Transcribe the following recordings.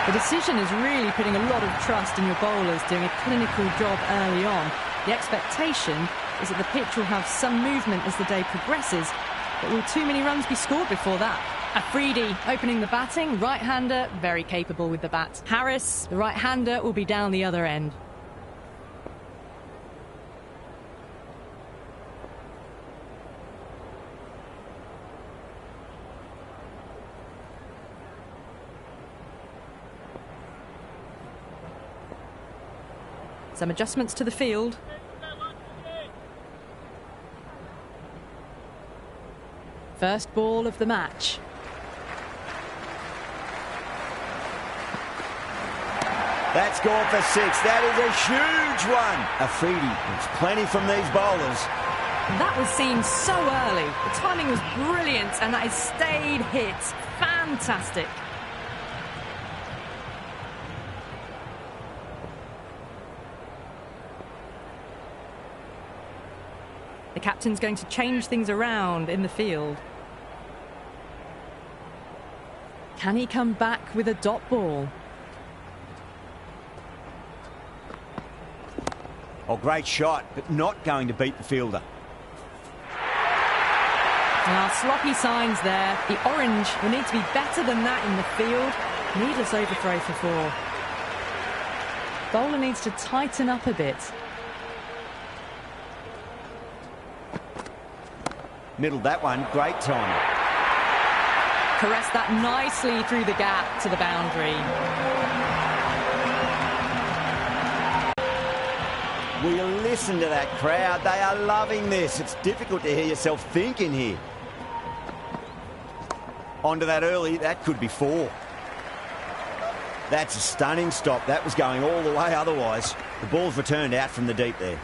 The decision is really putting a lot of trust in your bowlers doing a clinical job early on. The expectation is that the pitch will have some movement as the day progresses, but will too many runs be scored before that? Afridi opening the batting, right-hander, very capable with the bat. Harris, the right-hander, will be down the other end. Some adjustments to the field. First ball of the match. That's gone for 6. That is a huge one. Afridi gets plenty from these bowlers. That was seen so early. The timing was brilliant and that has stayed hit. Fantastic. The captain's going to change things around in the field. Can he come back with a dot ball? Oh, great shot, but not going to beat the fielder. Now, sloppy signs there. The orange will need to be better than that in the field. Needless overthrow for 4. Bowler needs to tighten up a bit. Middled that one, great timing. Caressed that nicely through the gap to the boundary. Will you listen to that crowd? They are loving this. It's difficult to hear yourself thinking here. Onto that early, that could be 4. That's a stunning stop. That was going all the way otherwise. The ball's returned out from the deep there.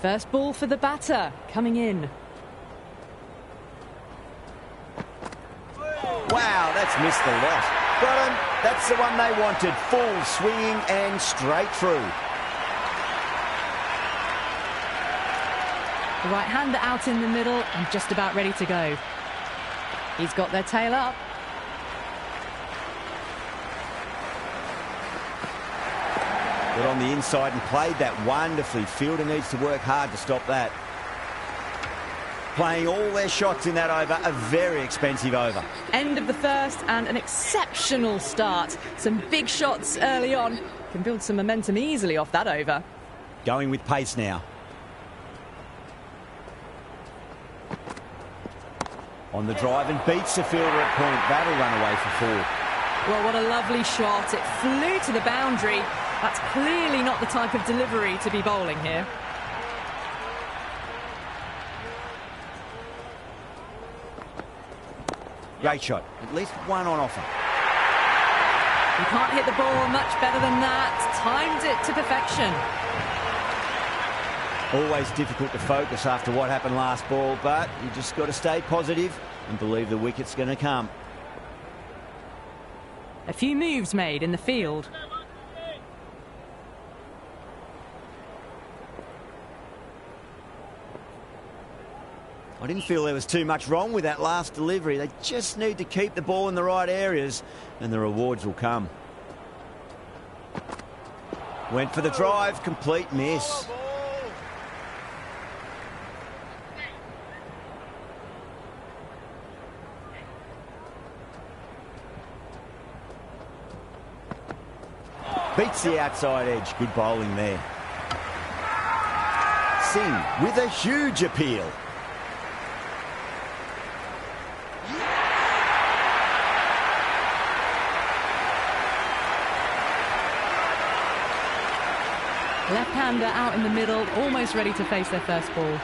First ball for the batter, coming in. Wow, that's missed the lot. Got him. That's the one they wanted. Full swinging and straight through. The right-hander out in the middle and just about ready to go. He's got their tail up. Got on the inside and played that wonderfully. Fielder needs to work hard to stop that. Playing all their shots in that over, a very expensive over. End of the first and an exceptional start. Some big shots early on. Can build some momentum easily off that over. Going with pace now. On the drive and beats the fielder at point. That'll run away for 4. Well, what a lovely shot. It flew to the boundary. That's clearly not the type of delivery to be bowling here. Great shot. At least one on offer. You can't hit the ball much better than that. Timed it to perfection. Always difficult to focus after what happened last ball, but you just got to stay positive and believe the wicket's going to come. A few moves made in the field. I didn't feel there was too much wrong with that last delivery. They just need to keep the ball in the right areas and the rewards will come. Went for the drive, complete miss. Beats the outside edge. Good bowling there. Singh with a huge appeal. Left-hander out in the middle, almost ready to face their first ball.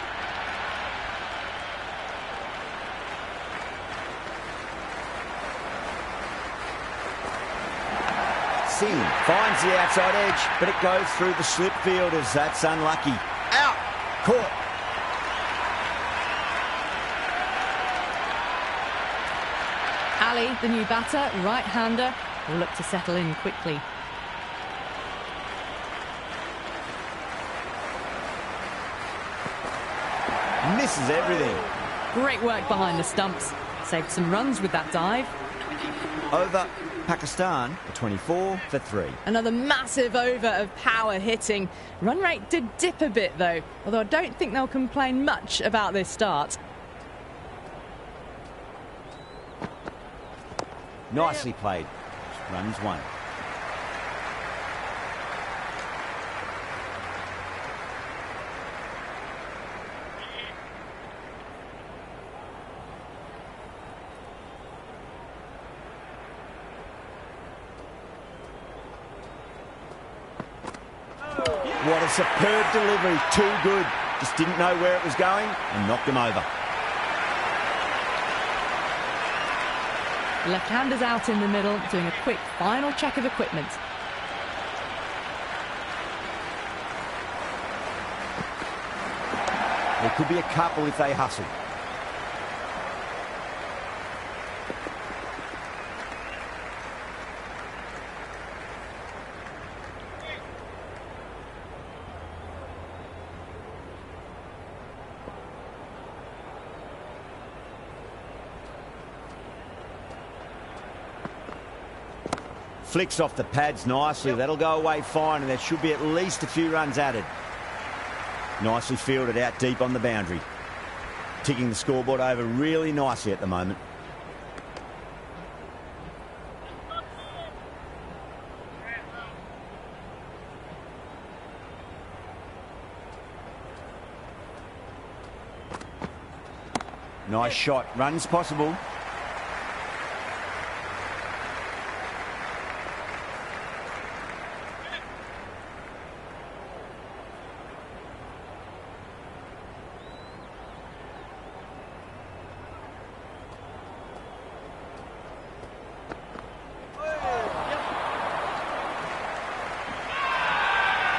Singh finds the outside edge, but it goes through the slip fielders. That's unlucky. Out. Caught. Ali, the new batter, right-hander, will look to settle in quickly. Misses everything. Great work behind the stumps. Saved some runs with that dive. Over Pakistan, a 24 for 3. Another massive over of power hitting. Run rate did dip a bit though, although I don't think they'll complain much about this start. Nicely played. Runs 1. What a superb delivery. Too good. Just didn't know where it was going and knocked him over. Left-handers out in the middle, doing a quick final check of equipment. There could be a couple if they hustle. Flicks off the pads nicely. That'll go away fine, and there should be at least a few runs added. Nicely fielded out deep on the boundary. Ticking the scoreboard over really nicely at the moment. Nice shot. Runs possible.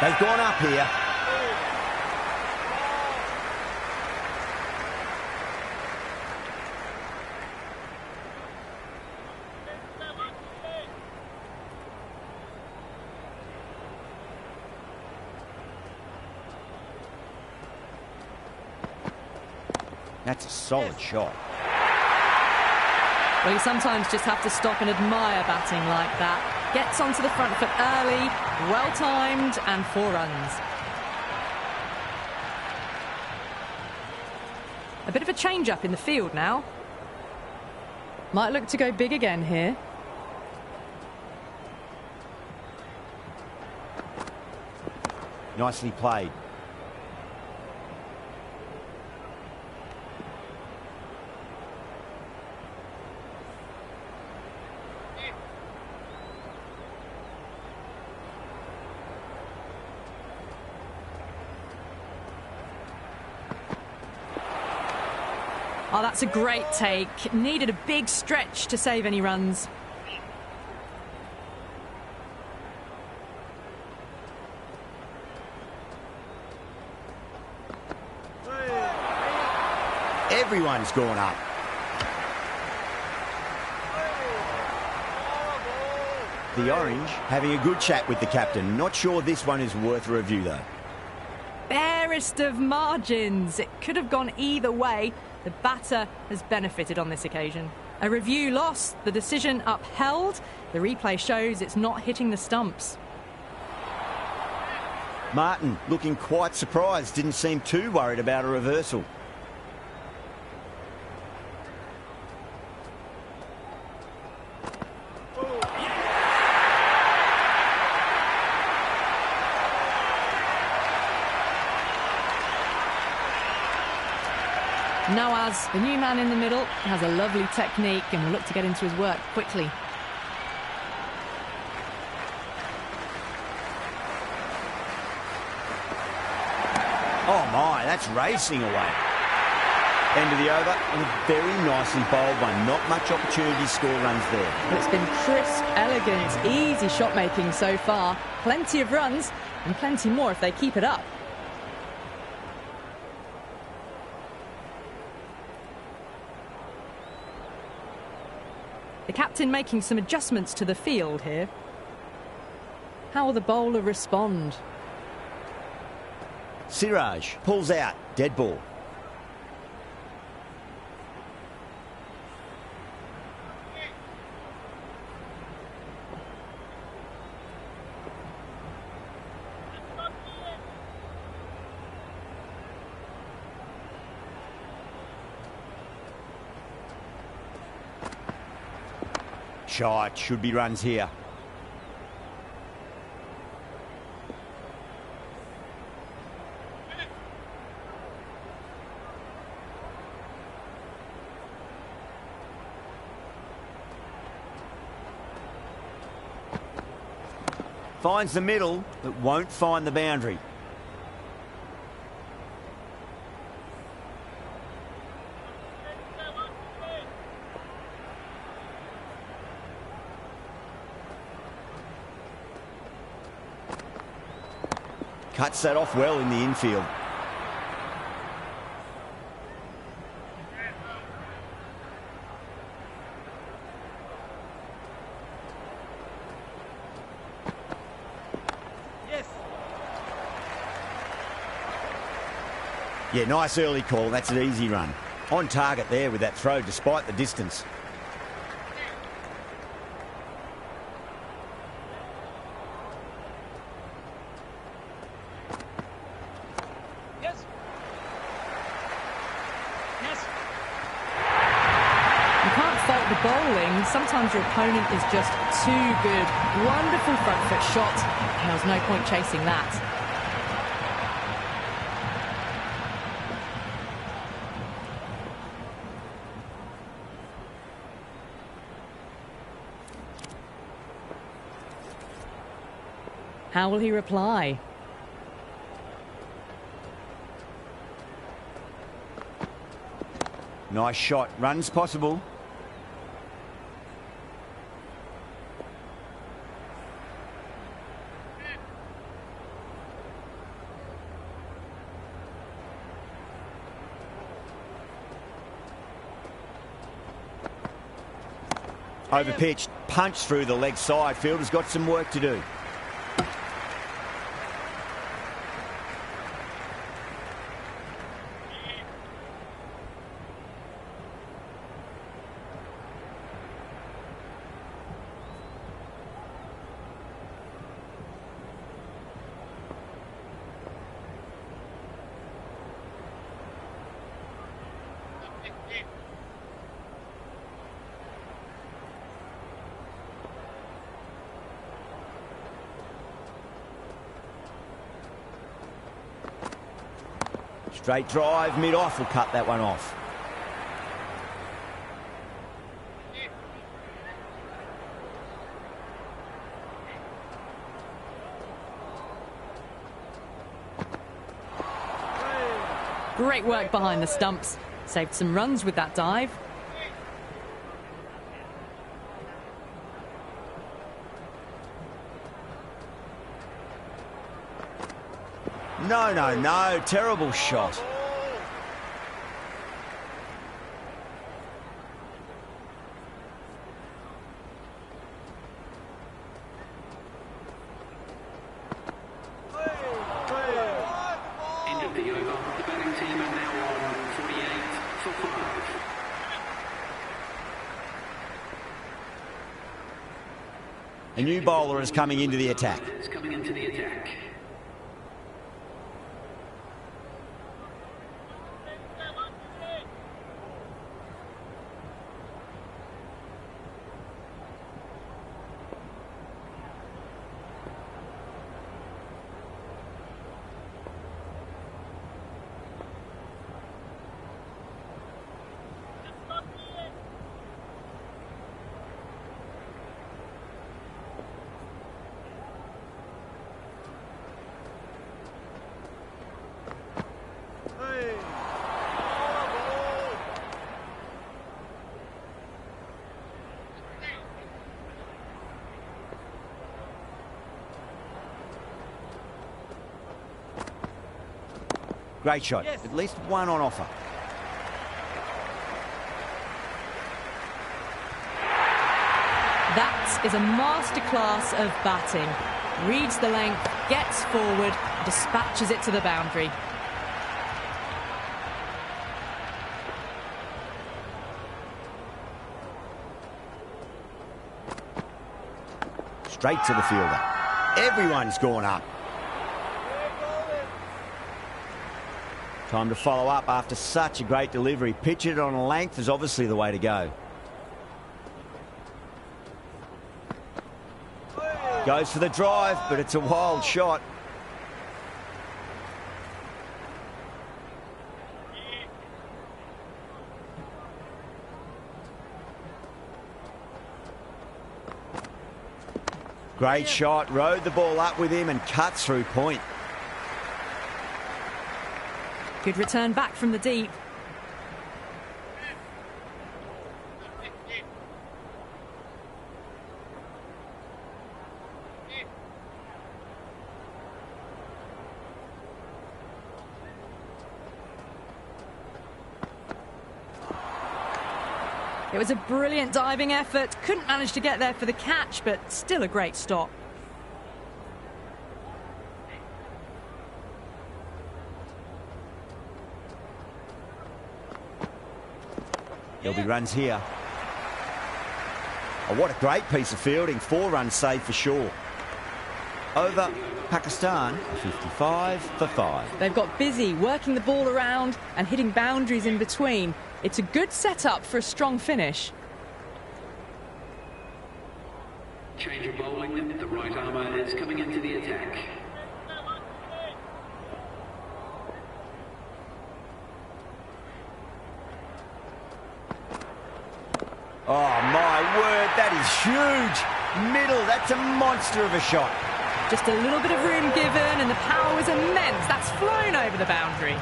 They've gone up here. That's a solid shot. Well, you sometimes just have to stop and admire batting like that. Gets onto the front foot early, well-timed, and 4 runs. A bit of a change-up in the field now. Might look to go big again here. Nicely played. Oh, that's a great take. Needed a big stretch to save any runs. Everyone's gone up. The Orange having a good chat with the captain. Not sure this one is worth a review, though. Barest of margins. It could have gone either way. The batter has benefited on this occasion. A review lost, the decision upheld. The replay shows it's not hitting the stumps. Martin looking quite surprised, didn't seem too worried about a reversal. Nawaz, the new man in the middle, has a lovely technique and will look to get into his work quickly. Oh my, that's racing away. End of the over, and a very nicely bowled one. Not much opportunity to score runs there. But it's been crisp, elegant, easy shot making so far. Plenty of runs and plenty more if they keep it up. The captain making some adjustments to the field here. How will the bowler respond? Siraj pulls out, dead ball. Shot, should be runs here. Finds the middle, but won't find the boundary. Cuts that off well in the infield. Yeah, nice early call. That's an easy run. On target there with that throw, despite the distance. Yes. Yes. You can't fault the bowling. Sometimes your opponent is just too good. Wonderful front foot shot. There was no point chasing that. How will he reply? Nice shot. Runs possible. Overpitched. Punch through the leg side. Fielder's got some work to do. Straight drive, mid-off will cut that one off. Great work behind the stumps. Saved some runs with that dive. No, no, no. Terrible shot. End of the over. The batting team are now on 48 for 5. A new bowler is coming into the attack. Is coming into the attack. Great shot. Yes. At least one on offer. That is a masterclass of batting. Reads the length, gets forward, dispatches it to the boundary. Straight to the fielder. Everyone's gone up. Time to follow up after such a great delivery. Pitch it on a length is obviously the way to go. Goes for the drive, but it's a wild shot. Great shot, rode the ball up with him and cuts through point. Good return back from the deep. It was a brilliant diving effort. Couldn't manage to get there for the catch, but still a great stop. There'll be runs here. Oh, what a great piece of fielding. 4 runs saved for sure. Over Pakistan, 55 for 5. They've got busy working the ball around and hitting boundaries in between. It's a good setup for a strong finish. Change of bowling. The right armour is coming into the attack. Oh, my word, that is huge. Middle, that's a monster of a shot. Just a little bit of room given and the power was immense. That's flown over the boundary.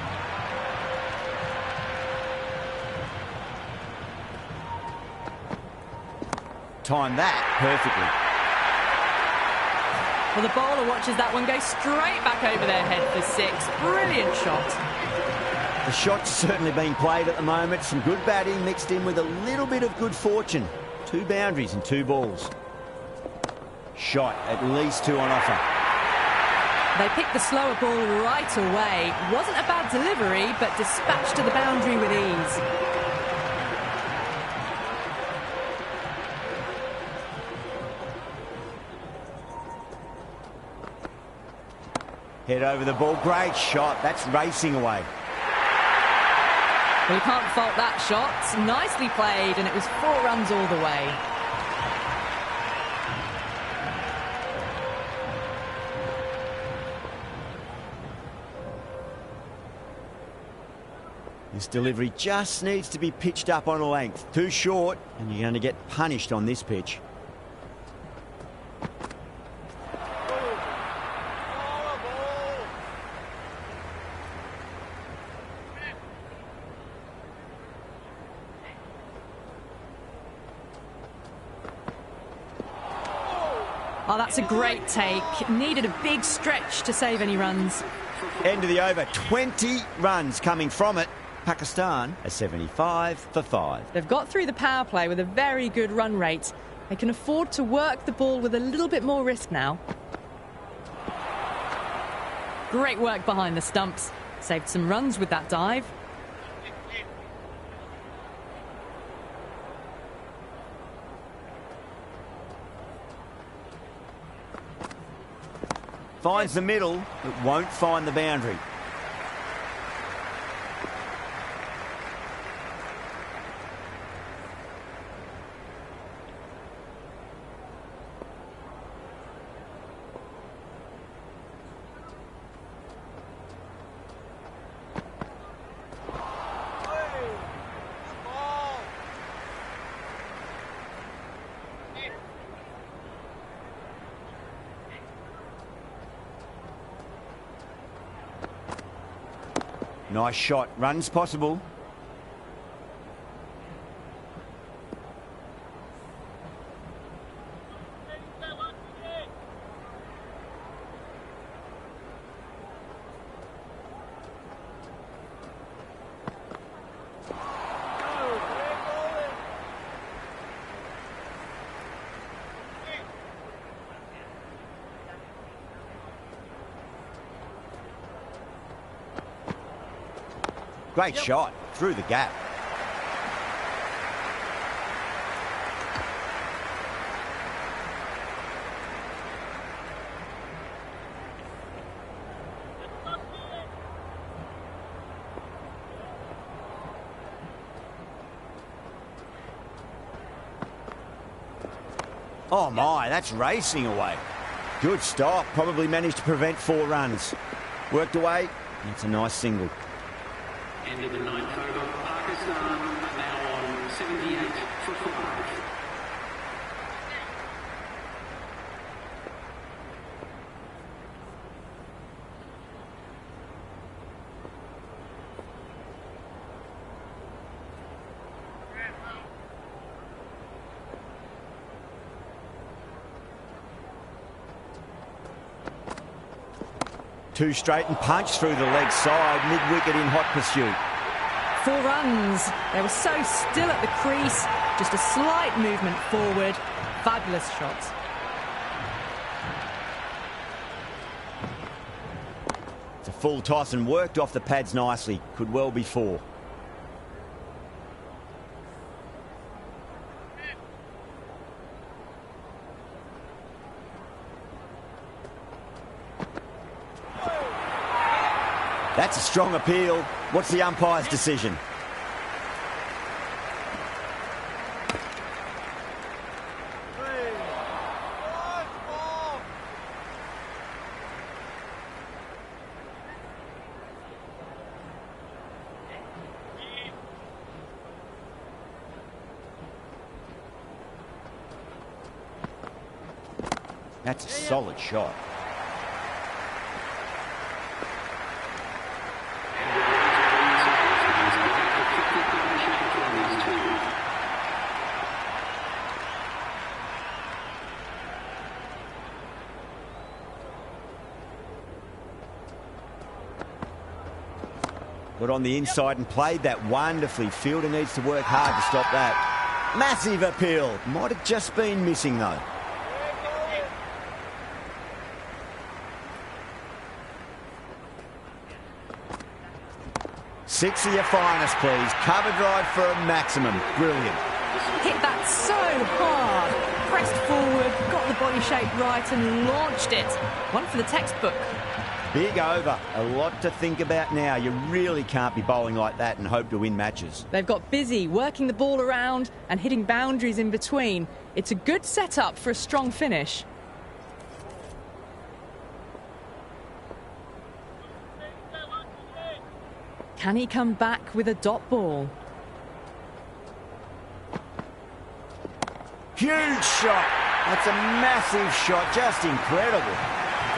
Timed that perfectly. Well, the bowler watches that one go straight back over their head for 6. Brilliant shot. The shot's certainly being played at the moment. Some good batting mixed in with a little bit of good fortune. 2 boundaries and 2 balls. Shot, at least 2 on offer. They picked the slower ball right away. Wasn't a bad delivery, but dispatched to the boundary with ease. Head over the ball, great shot. That's racing away. Well, you can't fault that shot. Nicely played, and it was 4 runs all the way. This delivery just needs to be pitched up on a length. Too short, and you're going to get punished on this pitch. Oh, that's a great take. Needed a big stretch to save any runs. End of the over. 20 runs coming from it. Pakistan are 75 for 5. They've got through the power play with a very good run rate. They can afford to work the ball with a little bit more risk now. Great work behind the stumps. Saved some runs with that dive. Finds the middle, but won't find the boundary. Nice shot. Runs possible. Great shot through the gap. Oh my, that's racing away. Good stop. Probably managed to prevent 4 runs. Worked away. It's a nice single. End of the ninth over. Pakistan are now on 78 for 5. Two straight and punch through the leg side, mid-wicket in hot pursuit. 4 runs. They were so still at the crease. Just a slight movement forward. Fabulous shots. It's a full toss and worked off the pads nicely. Could well be 4. That's a strong appeal. What's the umpire's decision? That's a solid shot. Got on the inside and played that wonderfully. Fielder needs to work hard to stop that. Massive appeal. Might have just been missing though. Six of your finest, please. Cover drive for a maximum. Brilliant. Hit that so hard. Pressed forward, got the body shape right and launched it. One for the textbook. Big over. A lot to think about now. You really can't be bowling like that and hope to win matches. They've got busy working the ball around and hitting boundaries in between. It's a good setup for a strong finish. Can he come back with a dot ball? Huge shot. That's a massive shot. Just incredible.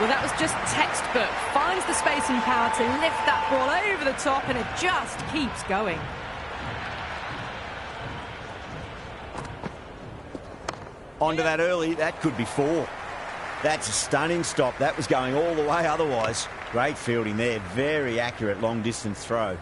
Well, that was just textbook. Finds the space and power to lift that ball over the top, and it just keeps going. Onto that early. That could be 4. That's a stunning stop. That was going all the way otherwise. Great fielding there. Very accurate long distance throw.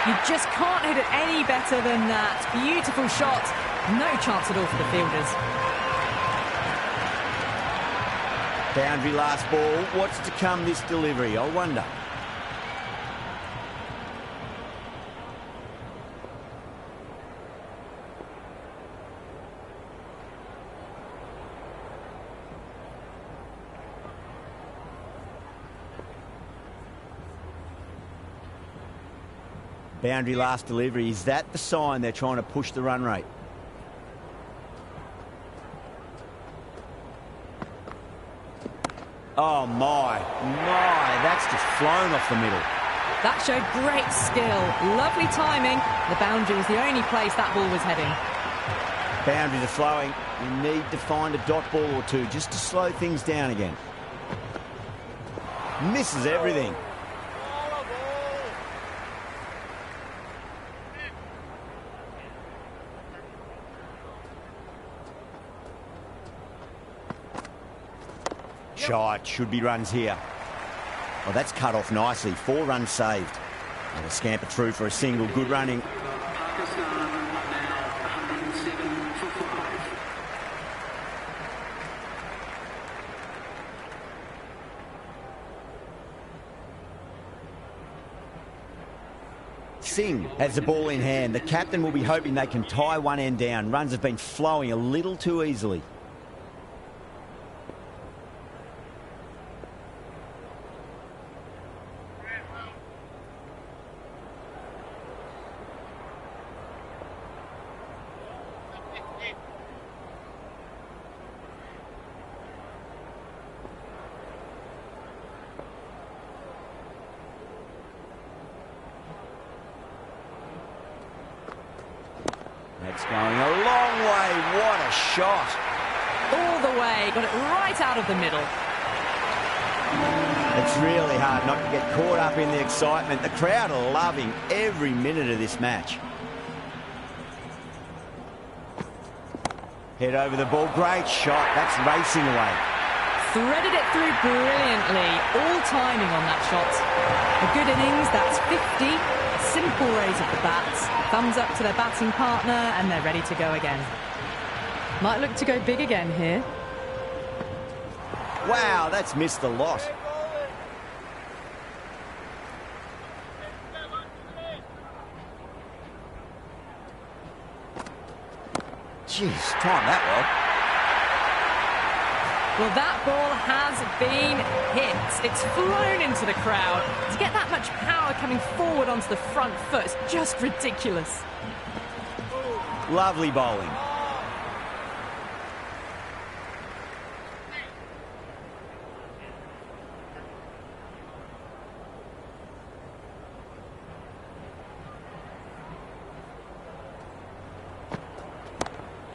You just can't hit it any better than that. Beautiful shot. No chance at all for the fielders. Boundary last ball. What's to come this delivery? I wonder. Boundary last delivery. Is that the sign they're trying to push the run rate? Oh my, that's just flown off the middle. That showed great skill. Lovely timing. The boundary was the only place that ball was heading. Boundaries are flowing. You need to find a dot ball or two just to slow things down again. Misses everything. Shot, should be runs here. Well, that's cut off nicely. 4 runs saved. And a scamper through for a single. Good running. Pakistan are now 107 for 5. Singh has the ball in hand. The captain will be hoping they can tie one end down. Runs have been flowing a little too easily. That's going a long way. What a shot. All the way, got it right out of the middle. It's really hard not to get caught up in the excitement. The crowd are loving every minute of this match. Head over the ball. Great shot. That's racing away. Threaded it through brilliantly. All timing on that shot. A good innings. That's 50. A simple raise of the bats. Thumbs up to their batting partner, and they're ready to go again. Might look to go big again here. Wow, that's missed a lot. Jeez, time that Well, that ball has been hit. It's flown into the crowd. To get that much power coming forward onto the front foot is just ridiculous. well. Lovely bowling.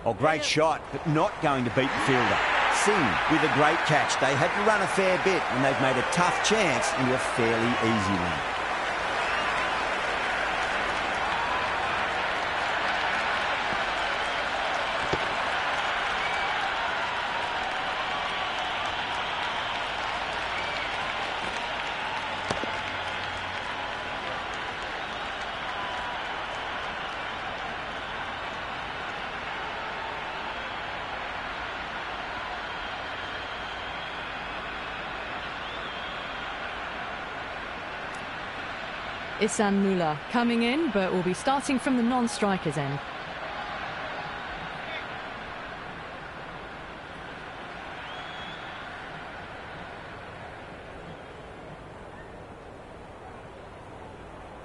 Oh, great shot, but not going to beat the fielder. Singh with a great catch. They had to run a fair bit, and they've made a tough chance into a fairly easy one. Ihsan Mullah coming in, but will be starting from the non-strikers end.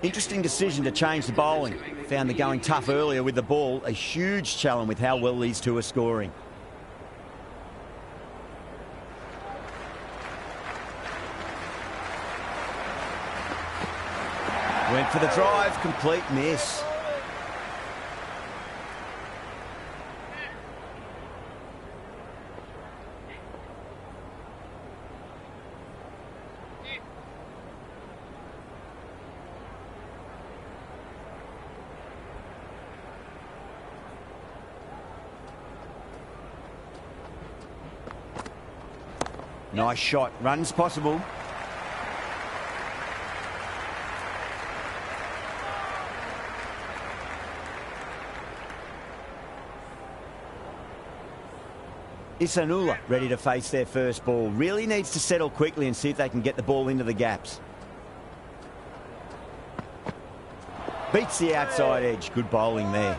Interesting decision to change the bowling. Found the going tough earlier with the ball. A huge challenge with how well these two are scoring. Went for the drive, complete miss. Nice shot, runs possible. Ihsanullah ready to face their first ball. Really needs to settle quickly and see if they can get the ball into the gaps. Beats the outside edge. Good bowling there.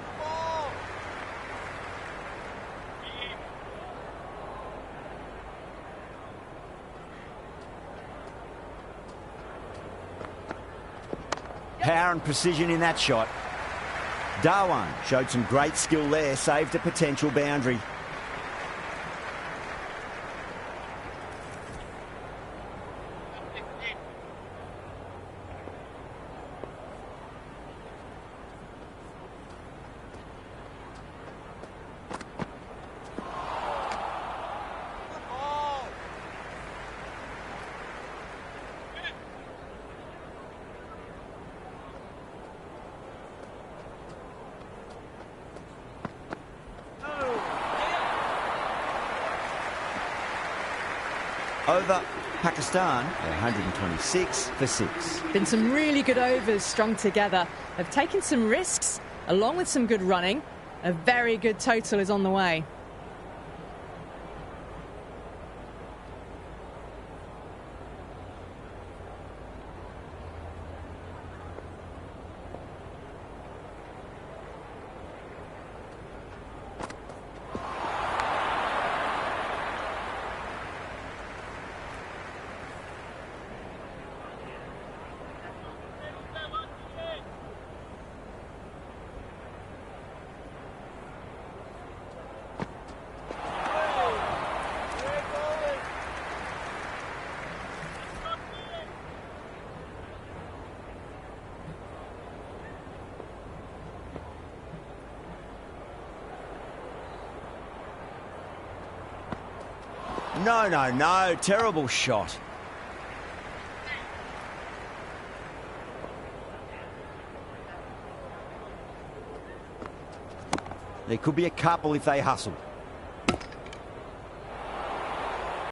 Power and precision in that shot. Dhawan showed some great skill there, saved a potential boundary. Over Pakistan, 126 for 6. Been some really good overs strung together. They've taken some risks, along with some good running. A very good total is on the way. No, no, no. Terrible shot. There could be a couple if they hustle.